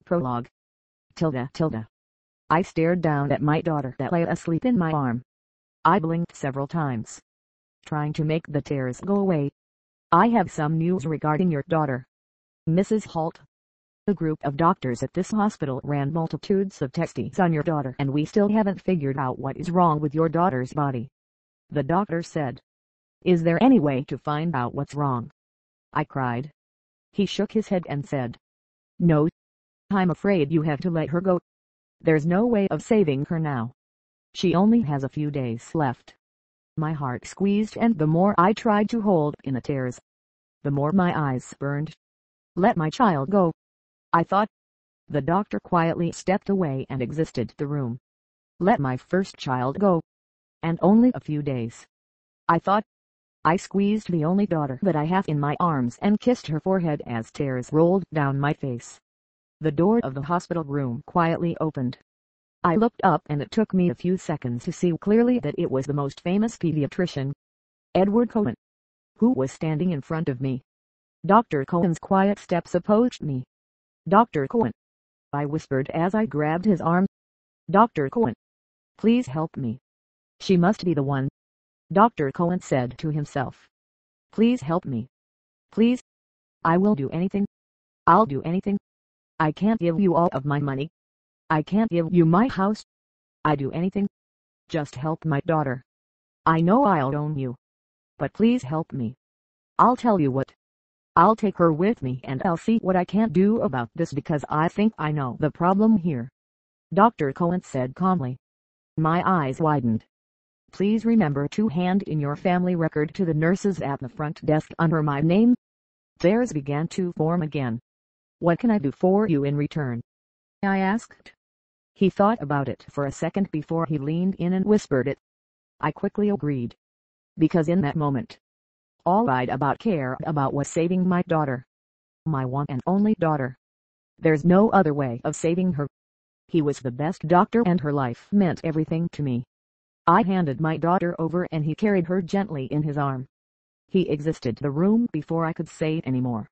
Prologue. Tilda. I stared down at my daughter that lay asleep in my arm. I blinked several times, trying to make the tears go away. I have some news regarding your daughter, Mrs. Holt. A group of doctors at this hospital ran multitudes of tests on your daughter, and we still haven't figured out what is wrong with your daughter's body. The doctor said. Is there any way to find out what's wrong? I cried. He shook his head and said, No. I'm afraid you have to let her go. There's no way of saving her now. She only has a few days left. My heart squeezed, and the more I tried to hold in the tears, the more my eyes burned. Let my child go, I thought. The doctor quietly stepped away and exited the room. Let my first child go. And only a few days, I thought. I squeezed the only daughter that I have in my arms and kissed her forehead as tears rolled down my face. The door of the hospital room quietly opened. I looked up, and it took me a few seconds to see clearly that it was the most famous pediatrician, Edward Cohen, who was standing in front of me. Dr. Cohen's quiet steps approached me. Dr. Cohen, I whispered as I grabbed his arm. Dr. Cohen, please help me. She must be the one, Dr. Cohen said to himself. Please help me. Please. I will do anything. I'll do anything. I can't give you all of my money. I can't give you my house. I do anything. Just help my daughter. I know I'll own you, but please help me. I'll tell you what. I'll take her with me, and I'll see what I can do about this, because I think I know the problem here, Dr. Cohen said calmly. My eyes widened. Please remember to hand in your family record to the nurses at the front desk under my name. Tears began to form again. What can I do for you in return? I asked. He thought about it for a second before he leaned in and whispered it. I quickly agreed, because in that moment, all I'd cared about was saving my daughter. My one and only daughter. There's no other way of saving her. He was the best doctor, and her life meant everything to me. I handed my daughter over, and he carried her gently in his arm. He exited the room before I could say any more.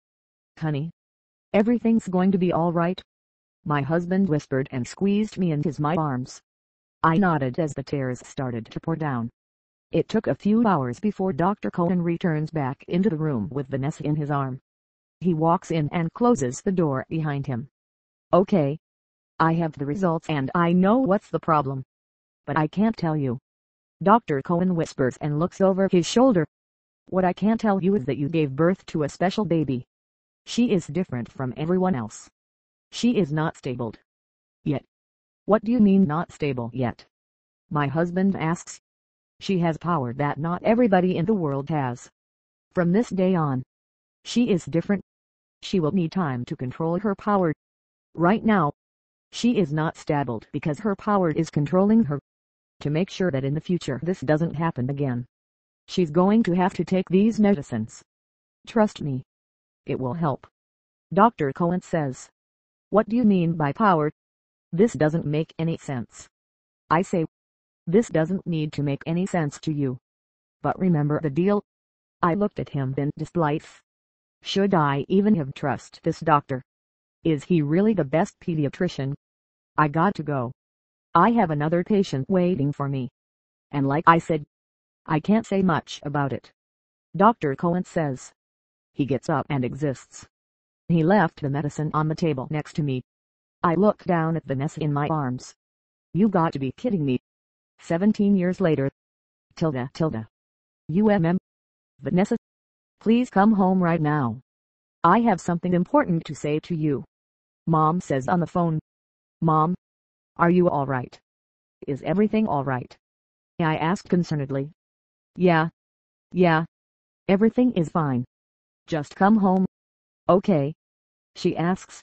Honey, everything's going to be all right, my husband whispered and squeezed me in my arms. I nodded as the tears started to pour down. It took a few hours before Dr. Cohen returns back into the room with Vanessa in his arm. He walks in and closes the door behind him. Okay. I have the results, and I know what's the problem, but I can't tell you. Dr. Cohen whispers and looks over his shoulder. What I can't tell you is that you gave birth to a special baby. She is different from everyone else. She is not stable yet. What do you mean not stable yet? My husband asks. She has power that not everybody in the world has. From this day on, she is different. She will need time to control her power. Right now, she is not stable because her power is controlling her. To make sure that in the future this doesn't happen again, she's going to have to take these medicines. Trust me. It will help. Dr. Cohen says. What do you mean by power? This doesn't make any sense. I say, this doesn't need to make any sense to you. But remember the deal. I looked at him in disbelief. Should I even have trust this doctor? Is he really the best pediatrician? I got to go. I have another patient waiting for me. And like I said, I can't say much about it. Dr. Cohen says. He gets up and exits. He left the medicine on the table next to me. I looked down at Vanessa in my arms. You got to be kidding me. 17 years later. Tilda. Vanessa. Please come home right now. I have something important to say to you. Mom says on the phone. Mom, are you all right? Is everything all right? I asked concernedly. Yeah. Everything is fine. Just come home. Okay. She asks.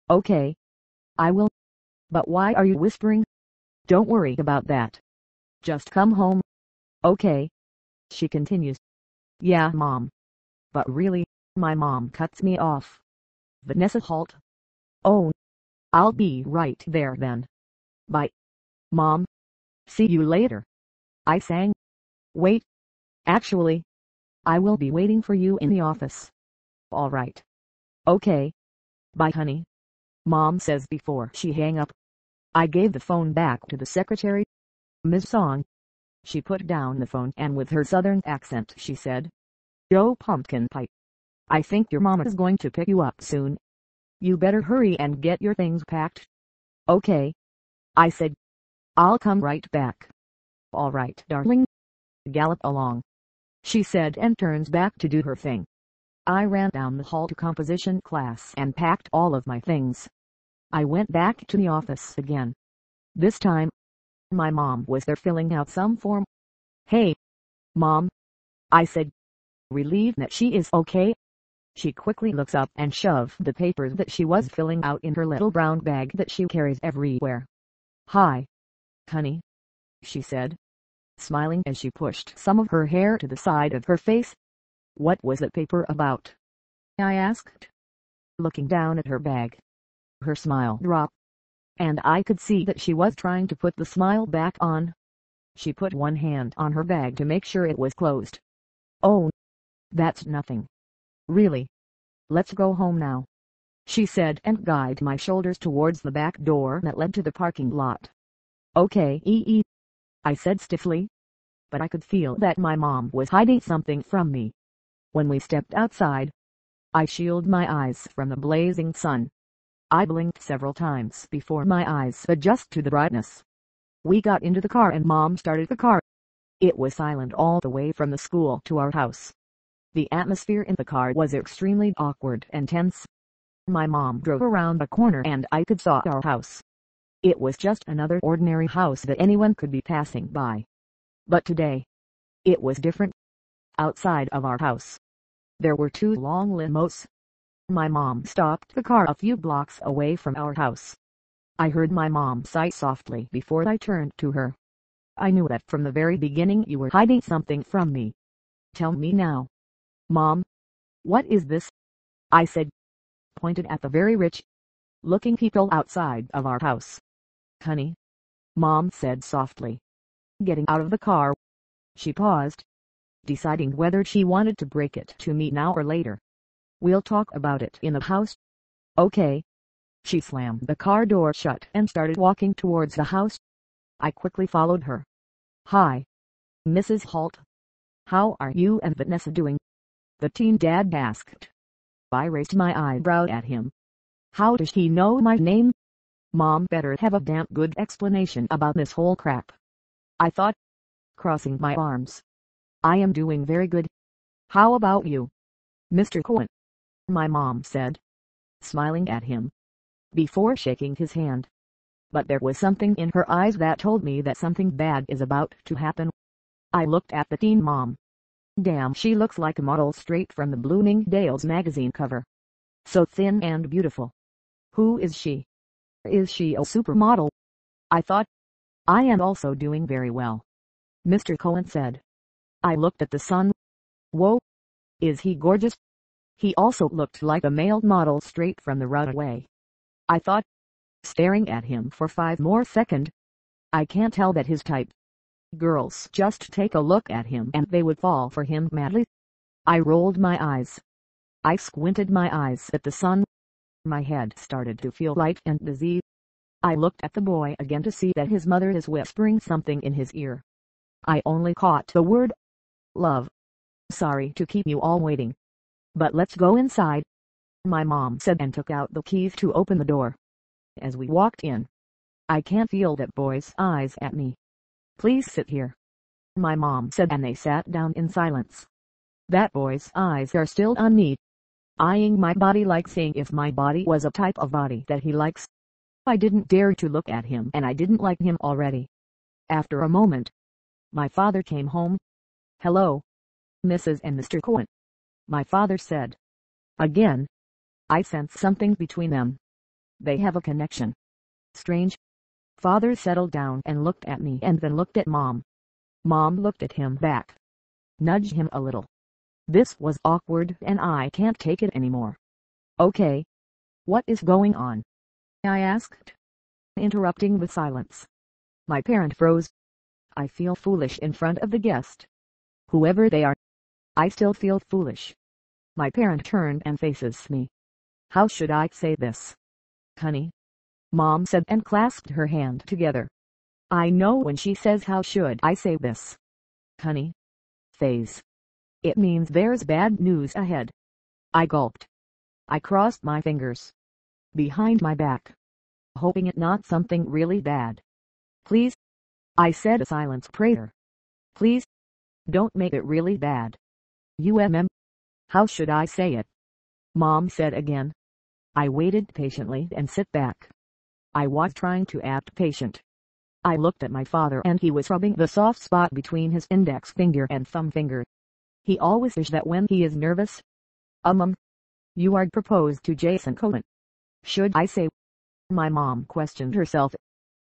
Okay. I will. But why are you whispering? Don't worry about that. Just come home. Okay. She continues. Yeah, Mom. But really, my mom cuts me off. Vanessa Holt. Oh. I'll be right there then. Bye. Mom. See you later. I sang. Wait. Actually, I will be waiting for you in the office. All right. Okay. Bye, honey. Mom says before she hang up. I gave the phone back to the secretary. Miss Song. She put down the phone and with her southern accent she said, "Joe Pumpkin Pie. I think your mama is going to pick you up soon. You better hurry and get your things packed." "Okay," I said. "I'll come right back." "All right, darling. Gallop along," she said and turns back to do her thing. I ran down the hall to composition class and packed all of my things. I went back to the office again. This time, my mom was there filling out some form. "Hey, Mom," I said, relieved that she is okay. She quickly looks up and shoved the papers that she was filling out in her little brown bag that she carries everywhere. "Hi, honey," she said, smiling as she pushed some of her hair to the side of her face. "What was that paper about?" I asked, looking down at her bag. Her smile dropped, and I could see that she was trying to put the smile back on. She put one hand on her bag to make sure it was closed. "Oh, that's nothing. Really. Let's go home now," she said and guided my shoulders towards the back door that led to the parking lot. "Okay, I said stiffly. But I could feel that my mom was hiding something from me. When we stepped outside, I shielded my eyes from the blazing sun. I blinked several times before my eyes adjusted to the brightness. We got into the car and Mom started the car. It was silent all the way from the school to our house. The atmosphere in the car was extremely awkward and tense. My mom drove around a corner and I could see our house. It was just another ordinary house that anyone could be passing by. But today, it was different. Outside of our house, there were two long limos. My mom stopped the car a few blocks away from our house. I heard my mom sigh softly before I turned to her. "I knew that from the very beginning you were hiding something from me. Tell me now." "Mom, what is this?" I said, pointed at the very rich-looking people outside of our house. "Honey," Mom said softly, getting out of the car. She paused, deciding whether she wanted to break it to me now or later. "We'll talk about it in the house." "Okay." She slammed the car door shut and started walking towards the house. I quickly followed her. "Hi, Mrs. Holt. How are you and Vanessa doing?" the teen dad asked. I raised my eyebrow at him. "How does he know my name?" "Mom better have a damn good explanation about this whole crap," I thought, crossing my arms. "I am doing very good. How about you, Mr. Cohen?" my mom said, smiling at him, before shaking his hand. But there was something in her eyes that told me that something bad is about to happen. I looked at the teen mom. Damn, she looks like a model straight from the Bloomingdale's magazine cover. So thin and beautiful. Who is she? Is she a supermodel? I thought. "I am also doing very well," Mr. Cohen said. I looked at the son. "Whoa. Is he gorgeous?" He also looked like a male model straight from the runway, I thought, staring at him for 5 more seconds. I can't tell that his type. Girls just take a look at him and they would fall for him madly. I rolled my eyes. I squinted my eyes at the sun. My head started to feel light and dizzy. I looked at the boy again to see that his mother is whispering something in his ear. I only caught the word, "love." "Sorry to keep you all waiting, but let's go inside," my mom said and took out the keys to open the door. As we walked in, I can't feel that boy's eyes at me. "Please sit here," my mom said, and they sat down in silence. That boy's eyes are still on me, eyeing my body like saying if my body was a type of body that he likes. I didn't dare to look at him and I didn't like him already. After a moment, my father came home. "Hello, Mrs. and Mr. Cohen," my father said. Again, I sensed something between them. They have a connection. Strange. Father settled down and looked at me and then looked at Mom. Mom looked at him back. Nudged him a little. This was awkward and I can't take it anymore. "Okay. What is going on?" I asked, interrupting the silence. My parent froze. I feel foolish in front of the guest. Whoever they are, I still feel foolish. My parent turned and faces me. How should I say this? Honey, Mom said and clasped her hand together. I know when she says how should I say this. Honey. Phase. It means there's bad news ahead. I gulped. I crossed my fingers behind my back, hoping it not something really bad. Please, I said a silent prayer. Please, don't make it really bad. How should I say it? Mom said again. I waited patiently and sit back. I was trying to act patient. I looked at my father and he was rubbing the soft spot between his index finger and thumb finger. He always says that when he is nervous. You are proposed to Jason Cohen. Should I say? My mom questioned herself.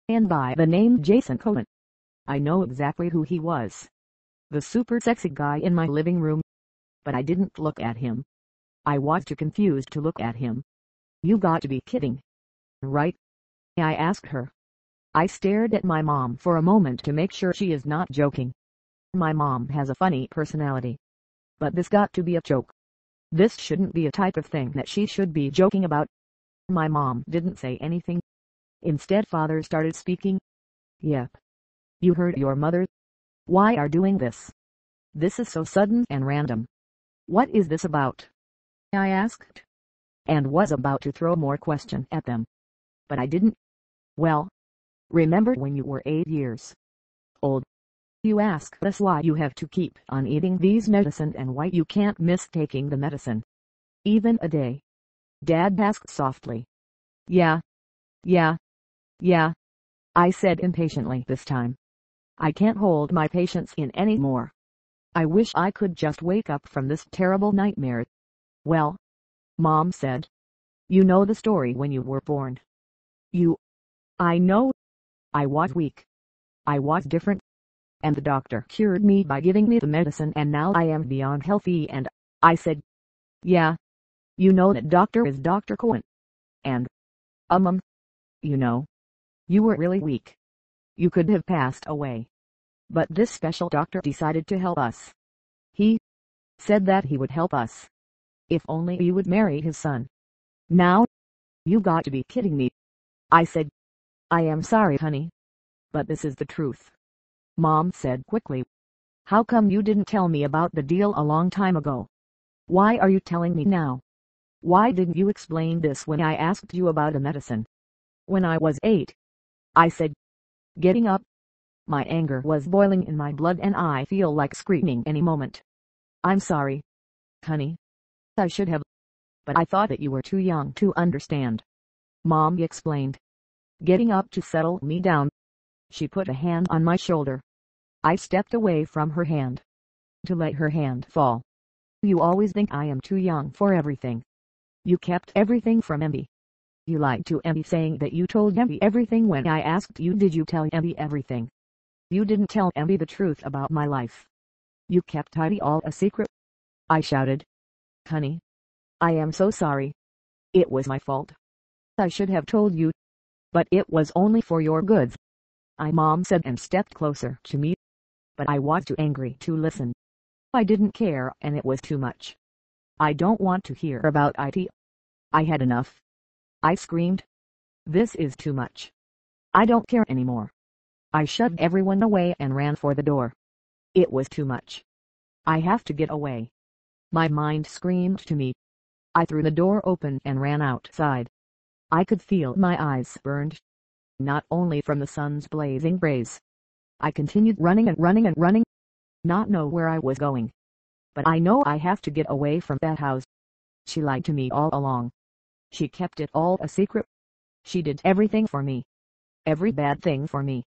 And by the name Jason Cohen, I know exactly who he was. The super sexy guy in my living room. But I didn't look at him. I was too confused to look at him. You got to be kidding. Right? I asked her. I stared at my mom for a moment to make sure she is not joking. My mom has a funny personality. But this got to be a joke. This shouldn't be a type of thing that she should be joking about. My mom didn't say anything. Instead, father started speaking. Yep. You heard your mother. Why are doing this? This is so sudden and random. What is this about? I asked. And was about to throw more question at them. But I didn't. Well, remember when you were 8 years old? You asked us why you have to keep on eating these medicine and why you can't miss taking the medicine. Even a day. Dad asked softly. Yeah. I said impatiently this time. I can't hold my patience in anymore. I wish I could just wake up from this terrible nightmare. Well, Mom said. You know the story when you were born. I know. I was weak. I was different. And the doctor cured me by giving me the medicine and now I am beyond healthy and I said, yeah. You know that doctor is Dr. Cohen. And, you know, you were really weak. You could have passed away. But this special doctor decided to help us. He said that he would help us. If only you would marry his son. Now, you got to be kidding me. I said, I am sorry, honey. But this is the truth. Mom said quickly. How come you didn't tell me about the deal a long time ago? Why are you telling me now? Why didn't you explain this when I asked you about the medicine? When I was 8. I said, getting up. My anger was boiling in my blood and I feel like screaming any moment. I'm sorry, honey. I should have. But I thought that you were too young to understand. Mom explained. Getting up to settle me down. She put a hand on my shoulder. I stepped away from her hand. To let her hand fall. You always think I am too young for everything. You kept everything from Emmy. You lied to Emmy saying that you told Emmy everything when I asked you did you tell Emmy everything. You didn't tell Emmy the truth about my life. You kept Heidi all a secret. I shouted. Honey. I am so sorry. It was my fault. I should have told you. But it was only for your good. Mom said and stepped closer to me. But I was too angry to listen. I didn't care and it was too much. I don't want to hear about it. I had enough. I screamed. This is too much. I don't care anymore. I shoved everyone away and ran for the door. It was too much. I have to get away. My mind screamed to me. I threw the door open and ran outside. I could feel my eyes burned. Not only from the sun's blazing rays. I continued running and running and running. Not know where I was going. But I know I have to get away from that house. She lied to me all along. She kept it all a secret. She did everything for me. Every bad thing for me.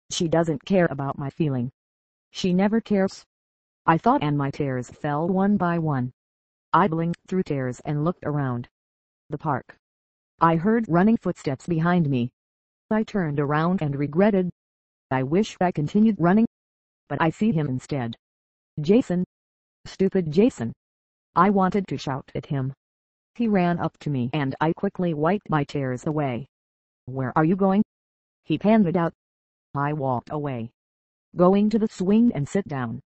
She doesn't care about my feeling. She never cares. I thought and my tears fell one by one. I blinked through tears and looked around. The park. I heard running footsteps behind me. I turned around and regretted. I wish I continued running. But I see him instead. Jason. Stupid Jason. I wanted to shout at him. He ran up to me and I quickly wiped my tears away. Where are you going? He panted out. I walked away. Going to the swing and sit down.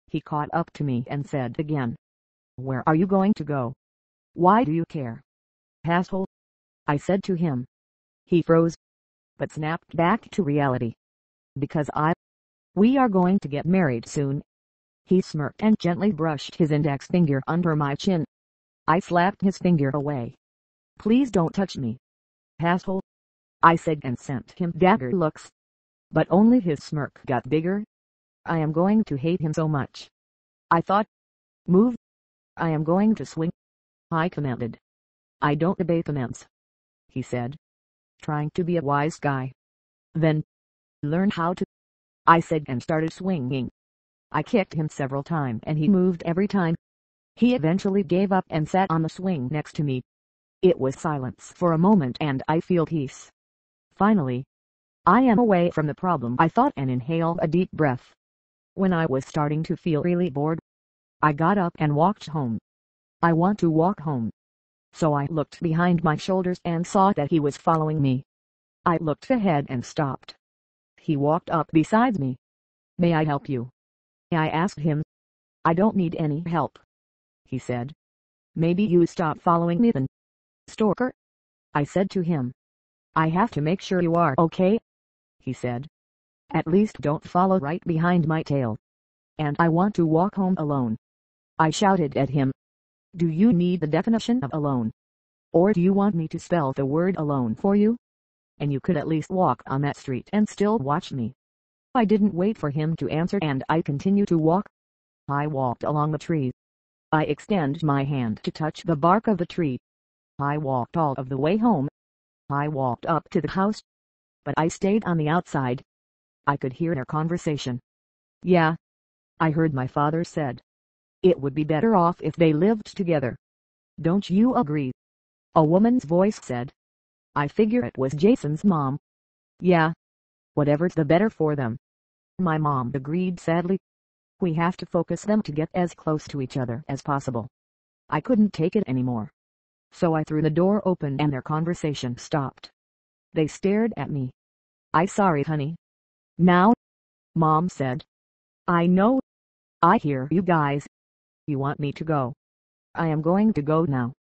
He caught up to me and said again. Where are you going to go? Why do you care? Asshole. I said to him. He froze, but snapped back to reality. Because we are going to get married soon. He smirked and gently brushed his index finger under my chin. I slapped his finger away. Please don't touch me, asshole, I said and sent him dagger looks. But only his smirk got bigger. I am going to hate him so much, I thought. Move. I am going to swing, I commanded. I don't obey commands, he said, trying to be a wise guy. Then, learn how to, I said and started swinging. I kicked him several times and he moved every time. He eventually gave up and sat on the swing next to me. It was silence for a moment and I feel peace. Finally, I am away from the problem, I thought, and inhaled a deep breath. When I was starting to feel really bored, I got up and walked home. I want to walk home. So I looked behind my shoulders and saw that he was following me. I looked ahead and stopped. He walked up beside me. May I help you? I asked him. I don't need any help, he said. Maybe you stop following me then, stalker, I said to him. I have to make sure you are okay, he said. At least don't follow right behind my tail. And I want to walk home alone. I shouted at him. Do you need the definition of alone? Or do you want me to spell the word alone for you? And you could at least walk on that street and still watch me. I didn't wait for him to answer and I continued to walk. I walked along the tree. I extended my hand to touch the bark of the tree. I walked all of the way home. I walked up to the house. But I stayed on the outside. I could hear their conversation. Yeah, I heard my father said. It would be better off if they lived together. Don't you agree? A woman's voice said. I figure it was Jason's mom. Yeah. Whatever's the better for them. My mom agreed sadly. We have to focus them to get as close to each other as possible. I couldn't take it anymore. So I threw the door open and their conversation stopped. They stared at me. I'm sorry, honey. Now, Mom said. I know. I hear you guys. You want me to go. I am going to go now.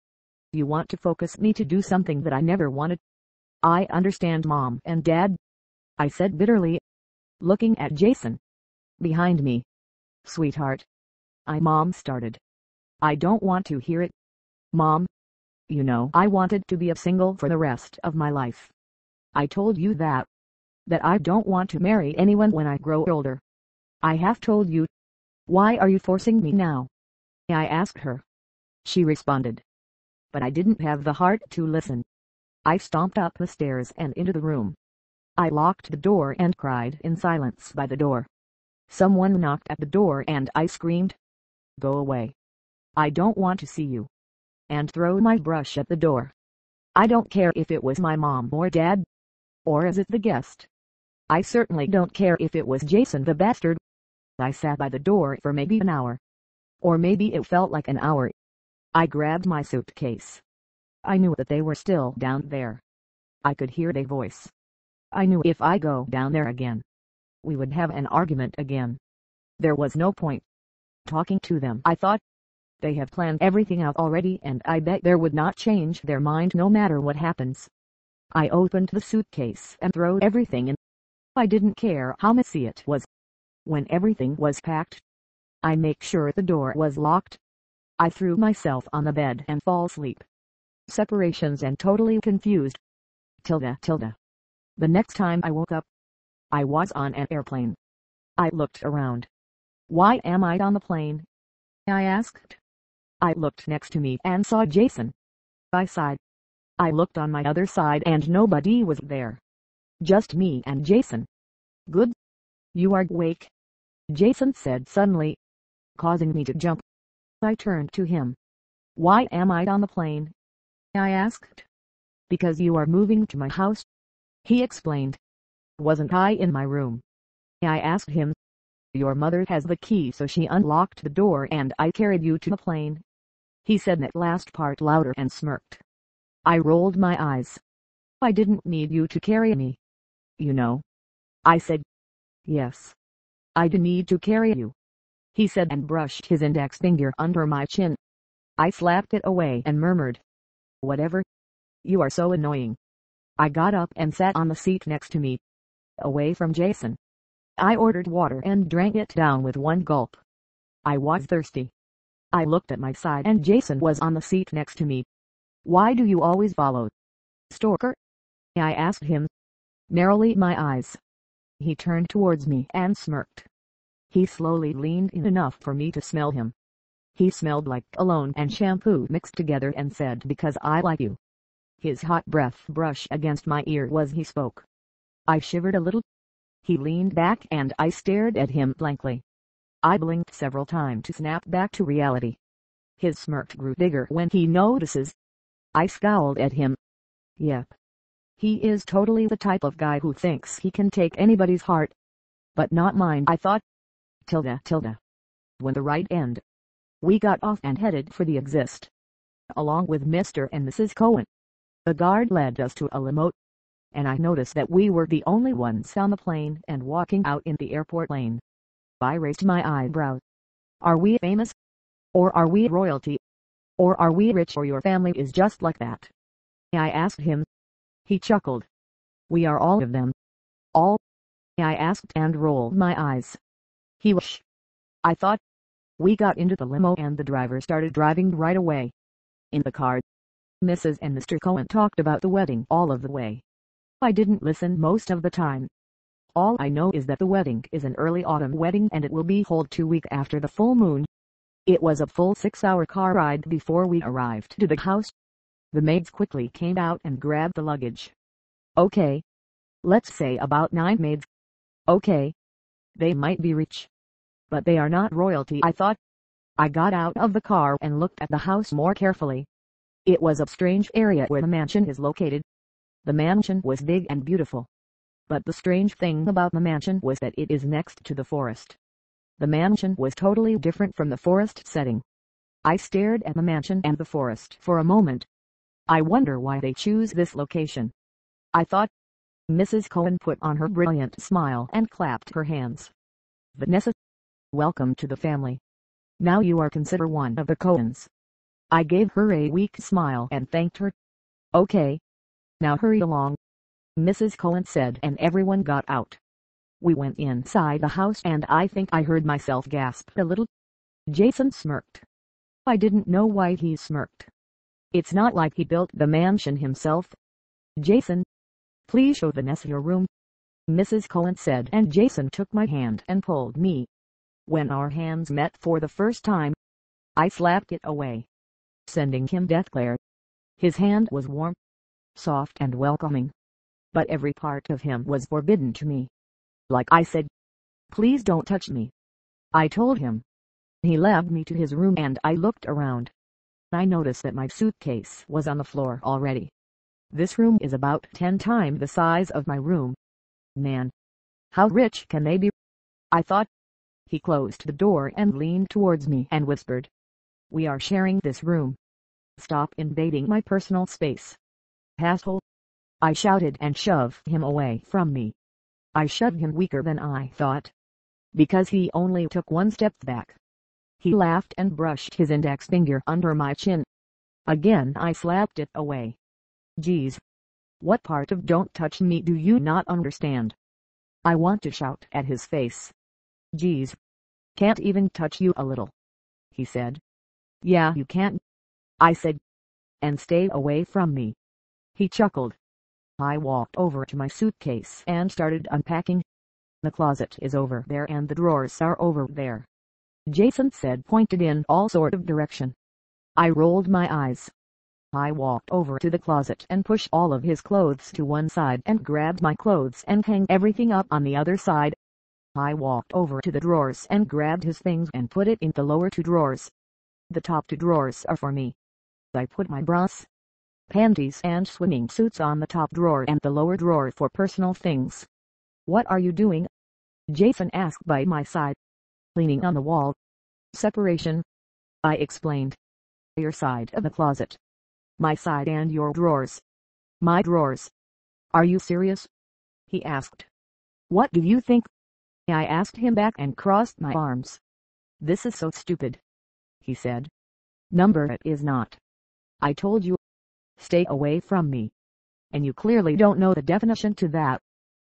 You want to focus me to do something that I never wanted. I understand, Mom and Dad, I said bitterly, looking at Jason behind me. Sweetheart, Mom started. I don't want to hear it. Mom, you know I wanted to be a single for the rest of my life. I told you that I don't want to marry anyone when I grow older. I have told you. Why are you forcing me now? I asked her. She responded. But I didn't have the heart to listen. I stomped up the stairs and into the room. I locked the door and cried in silence by the door. Someone knocked at the door and I screamed. Go away. I don't want to see you. And throw my brush at the door. I don't care if it was my mom or dad. Or is it the guest? I certainly don't care if it was Jason the bastard. I sat by the door for maybe an hour. Or maybe it felt like an hour. I grabbed my suitcase. I knew that they were still down there. I could hear their voice. I knew if I go down there again, we would have an argument again. There was no point talking to them, I thought. They have planned everything out already and I bet they would not change their mind no matter what happens. I opened the suitcase and threw everything in. I didn't care how messy it was. When everything was packed, I make sure the door was locked. I threw myself on the bed and fall asleep. Separations and totally confused. Tilda. The next time I woke up, I was on an airplane. I looked around. Why am I on the plane? I asked. I looked next to me and saw Jason. I sighed. I looked on my other side and nobody was there. Just me and Jason. Good. You are awake, Jason said suddenly, causing me to jump. I turned to him. Why am I on the plane? I asked. Because you are moving to my house, he explained. Wasn't I in my room? I asked him. Your mother has the key, so she unlocked the door and I carried you to the plane. He said that last part louder and smirked. I rolled my eyes. I didn't need you to carry me. You know. I said. Yes. I do need to carry you, he said and brushed his index finger under my chin. I slapped it away and murmured. Whatever. You are so annoying. I got up and sat on the seat next to me, away from Jason. I ordered water and drank it down with one gulp. I was thirsty. I looked at my side and Jason was on the seat next to me. Why do you always follow? Stalker? I asked him, narrowly my eyes. He turned towards me and smirked. He slowly leaned in enough for me to smell him. He smelled like cologne and shampoo mixed together and said, because I like you. His hot breath brushed against my ear as he spoke. I shivered a little. He leaned back and I stared at him blankly. I blinked several times to snap back to reality. His smirk grew bigger when he notices. I scowled at him. Yep. He is totally the type of guy who thinks he can take anybody's heart. But not mine, I thought. Tilda. When the right end. We got off and headed for the exit. Along with Mr. and Mrs. Cohen. The guard led us to a limo. And I noticed that we were the only ones on the plane and walking out in the airport lane. I raised my eyebrows. Are we famous? Or are we royalty? Or are we rich or your family is just like that? I asked him. He chuckled. We are all of them. All? I asked and rolled my eyes. He was. I thought. We got into the limo and the driver started driving right away. In the car, Mrs. and Mr. Cohen talked about the wedding all of the way. I didn't listen most of the time. All I know is that the wedding is an early autumn wedding and it will be held 2 weeks after the full moon. It was a full 6-hour car ride before we arrived to the house. The maids quickly came out and grabbed the luggage. Okay. Let's say about 9 maids. Okay. They might be rich. But they are not royalty, I thought. I got out of the car and looked at the house more carefully. It was a strange area where the mansion is located. The mansion was big and beautiful. But the strange thing about the mansion was that it is next to the forest. The mansion was totally different from the forest setting. I stared at the mansion and the forest for a moment. I wonder why they choose this location. I thought. Mrs. Cohen put on her brilliant smile and clapped her hands. Vanessa, welcome to the family. Now you are considered one of the Cohens. I gave her a weak smile and thanked her. Okay. Now hurry along, Mrs. Cohen said, and everyone got out. We went inside the house and I think I heard myself gasp a little. Jason smirked. I didn't know why he smirked. It's not like he built the mansion himself. Jason, please show Vanessa your room, Mrs. Cohen said, and Jason took my hand and pulled me. When our hands met for the first time, I slapped it away, sending him death glare. His hand was warm, soft and welcoming, but every part of him was forbidden to me. Like I said, please don't touch me, I told him. He led me to his room and I looked around. I noticed that my suitcase was on the floor already. This room is about 10 times the size of my room. Man, how rich can they be? I thought. He closed the door and leaned towards me and whispered, we are sharing this room. Stop invading my personal space, asshole. I shouted and shoved him away from me. I shoved him weaker than I thought, because he only took 1 step back. He laughed and brushed his index finger under my chin. Again I slapped it away. Geez. What part of don't touch me do you not understand? I want to shout at his face. Geez. Can't even touch you a little, he said. Yeah, you can't, I said. And stay away from me. He chuckled. I walked over to my suitcase and started unpacking. The closet is over there and the drawers are over there, Jason said, pointed in all sort of direction. I rolled my eyes. I walked over to the closet and pushed all of his clothes to one side and grabbed my clothes and hung everything up on the other side. I walked over to the drawers and grabbed his things and put it in the lower 2 drawers. The top 2 drawers are for me. I put my bras, panties and swimming suits on the top drawer and the lower drawer for personal things. What are you doing? Jason asked by my side, leaning on the wall. Separation, I explained. Your side of the closet. My side and your drawers. My drawers. Are you serious? He asked. What do you think? I asked him back and crossed my arms. This is so stupid, he said. Number it is not. I told you. Stay away from me. And you clearly don't know the definition to that.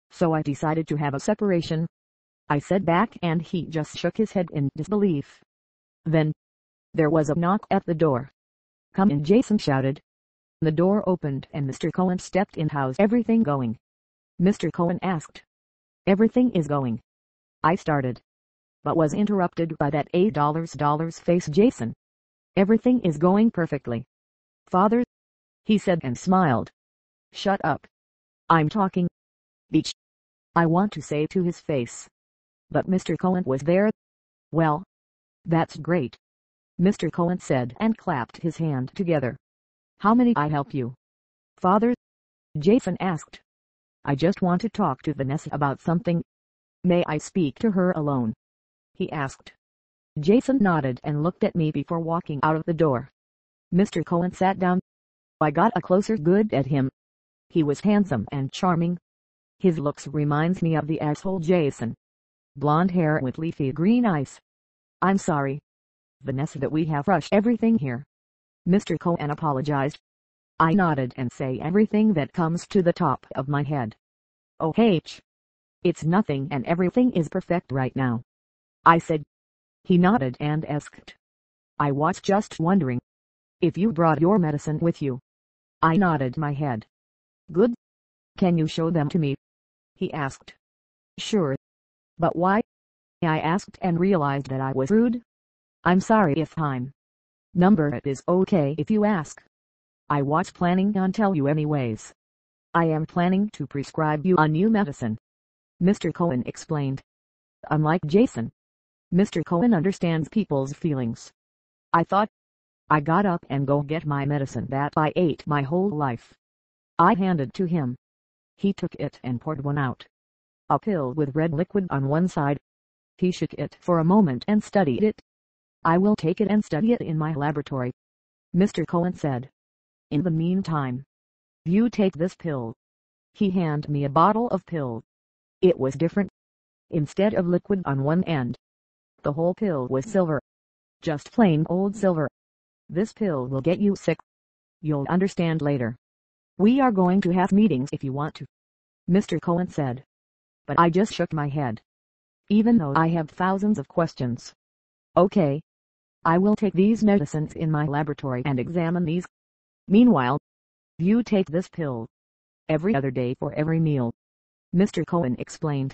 So I decided to have a separation, I said back, and he just shook his head in disbelief. Then, there was a knock at the door. Come in, Jason shouted. The door opened and Mr. Cohen stepped in. How's everything going? Mr. Cohen asked. Everything is going. I started, but was interrupted by that $8 face Jason. Everything is going perfectly, Father, he said and smiled. Shut up. I'm talking. Beach. I want to say to his face. But Mr. Cohen was there. Well, that's great, Mr. Cohen said and clapped his hand together. How may I help you, Father? Jason asked. I just want to talk to Vanessa about something. May I speak to her alone? He asked. Jason nodded and looked at me before walking out of the door. Mr. Cohen sat down. I got a closer look at him. He was handsome and charming. His looks reminds me of the asshole Jason. Blonde hair with leafy green eyes. I'm sorry, Vanessa, that we have rushed everything here. Mr. Cohen apologized. I nodded and say everything that comes to the top of my head. Oh it's nothing and everything is perfect right now, I said. He nodded and asked. I was just wondering if you brought your medicine with you. I nodded my head. Good. Can you show them to me? He asked. Sure. But why? I asked and realized that I was rude. I'm sorry if time. Number it is okay if you ask. I was planning on tell you anyways. I am planning to prescribe you a new medicine, Mr. Cohen explained. Unlike Jason, Mr. Cohen understands people's feelings. I thought. I got up and go get my medicine that I ate my whole life. I handed to him. He took it and poured one out. A pill with red liquid on one side. He shook it for a moment and studied it. I will take it and study it in my laboratory, Mr. Cohen said. In the meantime, you take this pill. He handed me a bottle of pill. It was different. Instead of liquid on one end, the whole pill was silver. Just plain old silver. This pill will get you sick. You'll understand later. We are going to have meetings if you want to, Mr. Cohen said. But I just shook my head. Even though I have thousands of questions. Okay. I will take these medicines in my laboratory and examine these. Meanwhile, you take this pill every other day for every meal, Mr. Cohen explained.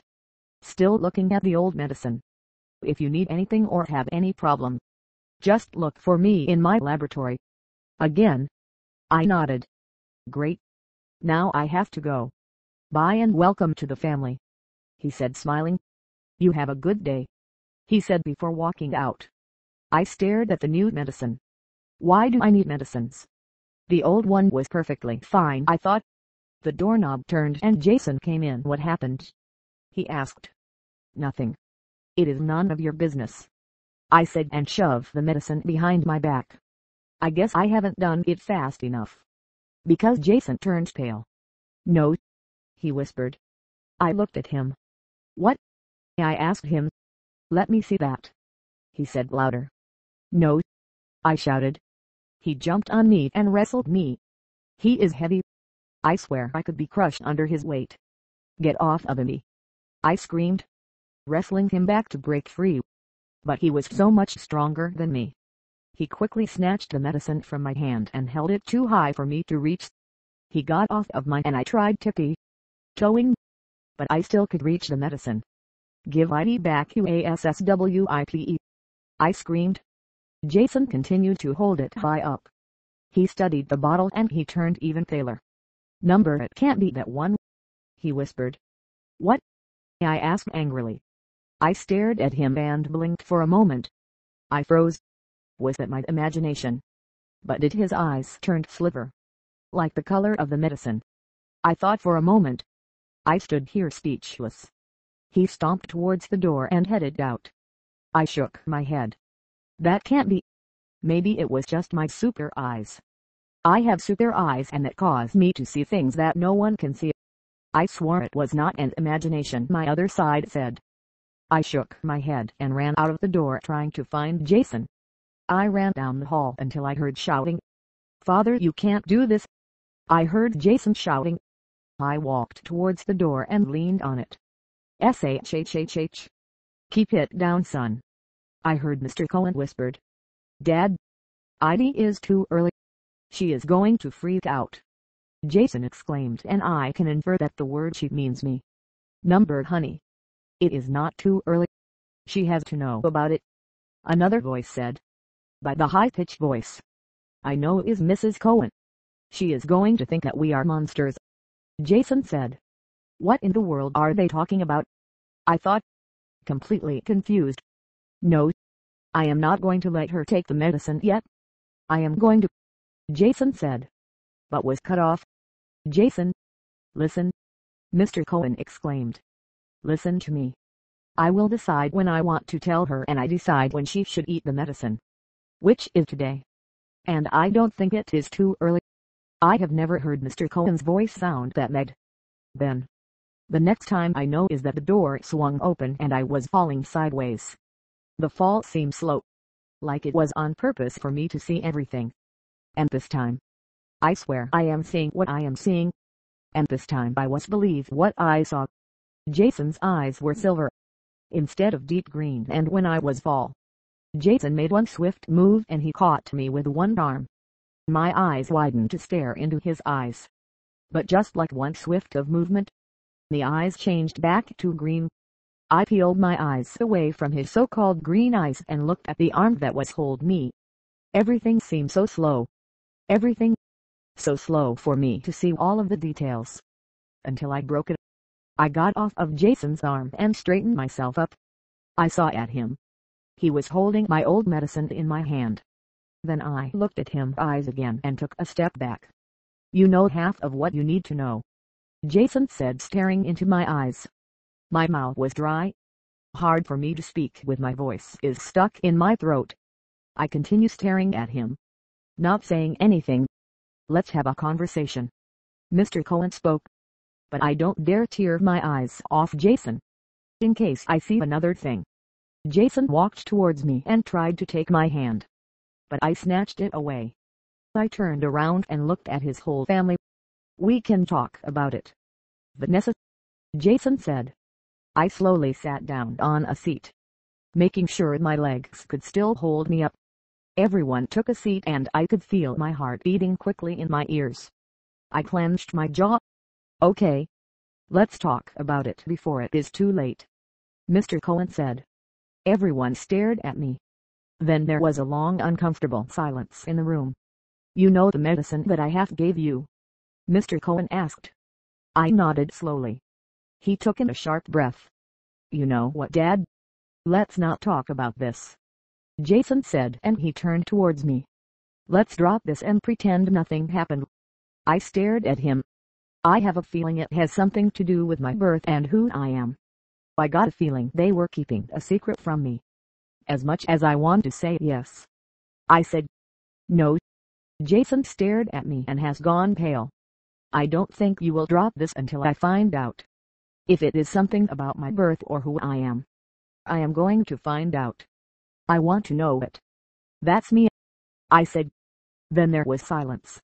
Still looking at the old medicine. If you need anything or have any problem, just look for me in my laboratory. Again, I nodded. Great. Now I have to go. Bye and welcome to the family, he said smiling. You have a good day, he said before walking out. I stared at the new medicine. Why do I need medicines? The old one was perfectly fine, I thought. The doorknob turned and Jason came in. What happened? He asked. Nothing. It is none of your business, I said and shoved the medicine behind my back. I guess I haven't done it fast enough. Because Jason turned pale. No, he whispered. I looked at him. What? I asked him. Let me see that, he said louder. No, I shouted. He jumped on me and wrestled me. He is heavy. I swear I could be crushed under his weight. Get off of me, I screamed, wrestling him back to break free. But he was so much stronger than me. He quickly snatched the medicine from my hand and held it too high for me to reach. He got off of mine and I tried tippy-toeing, but I still could reach the medicine. Give it back, you ASSWIPE, I screamed. Jason continued to hold it high up. He studied the bottle and he turned even paler. Number it can't be that one, he whispered. What? I asked angrily. I stared at him and blinked for a moment. I froze. Was that my imagination? But did his eyes turn silver, like the color of the medicine? I thought for a moment. I stood here speechless. He stomped towards the door and headed out. I shook my head. That can't be. Maybe it was just my super eyes. I have super eyes and that cause me to see things that no one can see. I swore it was not an imagination, my other side said. I shook my head and ran out of the door trying to find Jason. I ran down the hall until I heard shouting. Father, you can't do this. I heard Jason shouting. I walked towards the door and leaned on it. "Shh. Keep it down, son," I heard Mr. Cohen whispered. "Dad, it is too early. She is going to freak out," Jason exclaimed, and I can infer that the word she means me. "Number, honey. It is not too early. She has to know about it," another voice said. By the high-pitched voice I know is Mrs. Cohen. "She is going to think that we are monsters," Jason said. "What in the world are they talking about?" I thought, completely confused. "No, I am not going to let her take the medicine yet. I am going to," Jason said, but was cut off. "Jason, listen," Mr. Cohen exclaimed. "Listen to me. I will decide when I want to tell her, and I decide when she should eat the medicine, which is today. And I don't think it is too early." I have never heard Mr. Cohen's voice sound that mad. Then, the next time I know is that the door swung open and I was falling sideways. The fall seemed slow, like it was on purpose for me to see everything. And this time, I swear I am seeing what I am seeing. And this time I was believe what I saw. Jason's eyes were silver, instead of deep green, and when I was fall, Jason made one swift move and he caught me with one arm. My eyes widened to stare into his eyes. But just like one swift of movement, the eyes changed back to green. I peeled my eyes away from his so-called green eyes and looked at the arm that was holding me. Everything seemed so slow. Everything so slow for me to see all of the details. Until I broke it. I got off of Jason's arm and straightened myself up. I saw at him. He was holding my old medicine in my hand. Then I looked at him eyes again and took a step back. "You know half of what you need to know," Jason said, staring into my eyes. My mouth was dry. Hard for me to speak with my voice is stuck in my throat. I continue staring at him, not saying anything. "Let's have a conversation," Mr. Cohen spoke. "But I don't dare tear my eyes off Jason, in case I see another thing." Jason walked towards me and tried to take my hand, but I snatched it away. I turned around and looked at his whole family. "We can talk about it, Vanessa," Jason said. I slowly sat down on a seat, making sure my legs could still hold me up. Everyone took a seat and I could feel my heart beating quickly in my ears. I clenched my jaw. "Okay, let's talk about it before it is too late," Mr. Cohen said. Everyone stared at me. Then there was a long uncomfortable silence in the room. "You know the medicine that I half gave you?" Mr. Cohen asked. I nodded slowly. He took in a sharp breath. "You know what, Dad? Let's not talk about this," Jason said, and he turned towards me. "Let's drop this and pretend nothing happened." I stared at him. "I have a feeling it has something to do with my birth and who I am. I got a feeling they were keeping a secret from me." As much as I wanted to say yes, I said no. Jason stared at me and has gone pale. "I don't think you will drop this until I find out. If it is something about my birth or who I am going to find out. I want to know it." "That's me," I said. Then there was silence.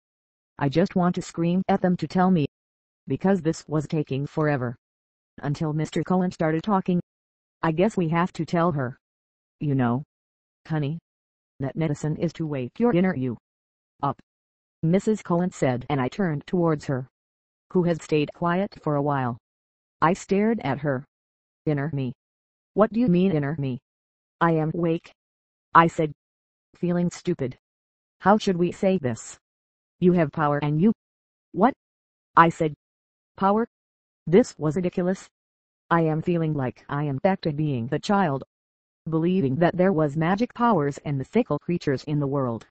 I just want to scream at them to tell me, because this was taking forever. Until Mr. Cohen started talking. "I guess we have to tell her. You know, honey, that medicine is to wake your inner you up," Mrs. Cohen said, and I turned towards her, who had stayed quiet for a while. I stared at her. "Inner me? What do you mean inner me?" "I am awake," I said, feeling stupid. "How should we say this? You have power and you—" "What?" I said. "Power?" This was ridiculous. I am feeling like I am back to being the child, believing that there was magic powers and mythical creatures in the world.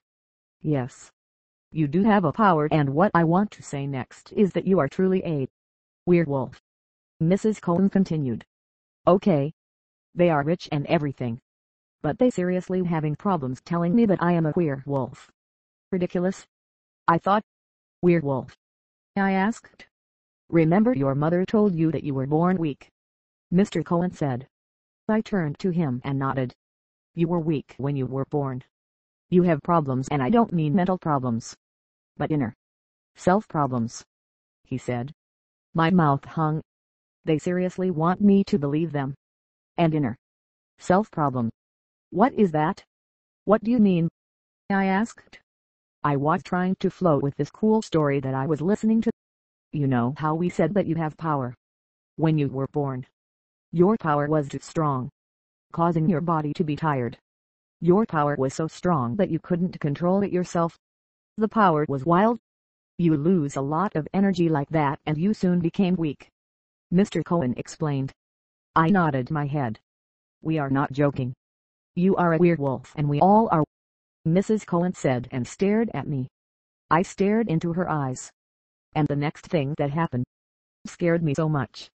Yes, you do have a power, and what I want to say next is that you are truly a werewolf," Mrs. Cohen continued. "Okay, they are rich and everything, but they seriously having problems telling me that I am a werewolf. Ridiculous, I thought." "Werewolf?" I asked. "Remember your mother told you that you were born weak," Mr. Cohen said. I turned to him and nodded. "You were weak when you were born. You have problems, and I don't mean mental problems, but inner. Self-problems, he said. My mouth hung. They seriously want me to believe them. And inner self-problem. What is that? What do you mean? I asked. I was trying to flow with this cool story that I was listening to. You know how we said that you have power when you were born. Your power was too strong, causing your body to be tired. Your power was so strong that you couldn't control it yourself. The power was wild. You lose a lot of energy like that and you soon became weak. Mr. Cohen explained. I nodded my head. We are not joking. You are a werewolf and we all are, Mrs. Cohen said and stared at me. I stared into her eyes. And the next thing that happened scared me so much.